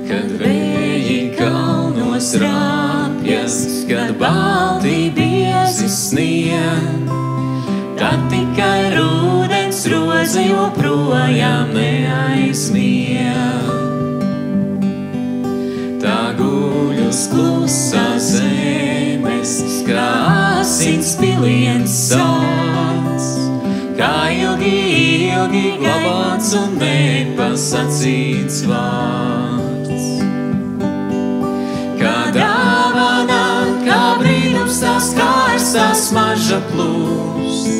Kad vēji kalnos rāpjas, kad balti biezi snieg, tad tikai rudens roze joprojām neaizmieg. Tā guļ uz klusās zemes, kā asins piliens sauc, kā ilgi, ilgi glabāts un nepasacīts vārds. Kā dāvana, kā brīnums tās kārstās smarža plūst,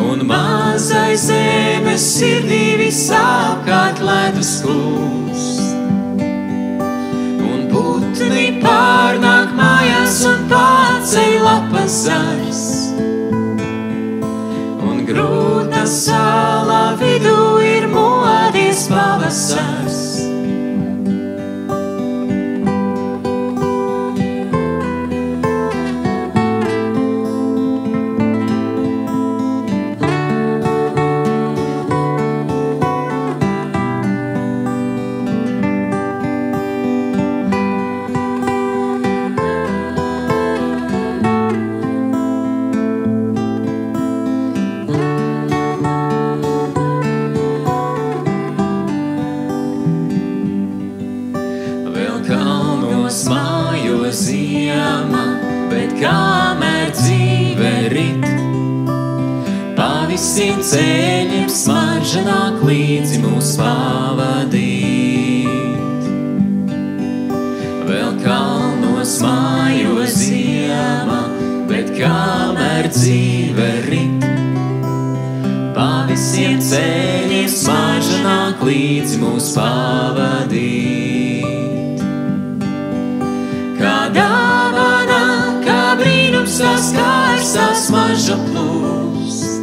un mazai zemes sirdī visapkārt ledus klūst. Un putni pārnāk mājās un pārceļ lapas zars, un grūta sālā vidū ir modies pavasars. Mājos ziema, bet kamēr dzīve rit, pa visiem ceļiem smarža nāk līdzi mūs pavadīt. Vēl kalnos mājos ziema, bet kamēr dzīve rit, pa visiem ceļiem smarža nāk līdzi mūs pavadīt. Kā dāvana, kā brīnums tās kārstās smarža plūst,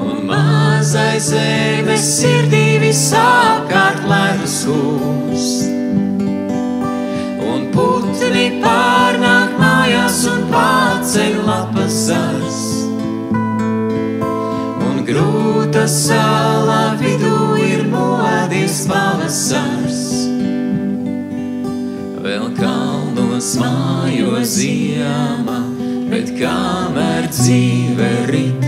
un mazai zemes sirdī visapkārt ledus kūst. Un putni pārnāk mājās un pārceļ lapas zars, un grūta sālā vidū ir modies pavasars. Vēl kalnos mājos ziema, bet kamēr dzīve rit,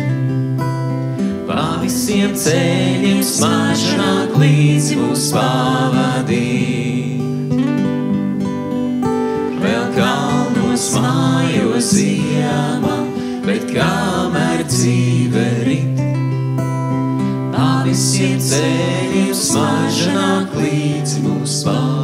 pa visiem ceļiem smarža nāk līdzi mūs pavadīt. Vēl kalnos mājos ziema, bet kamēr dzīve rit, pa visiem ceļiem smarža nāk līdzi mūs pavadīt.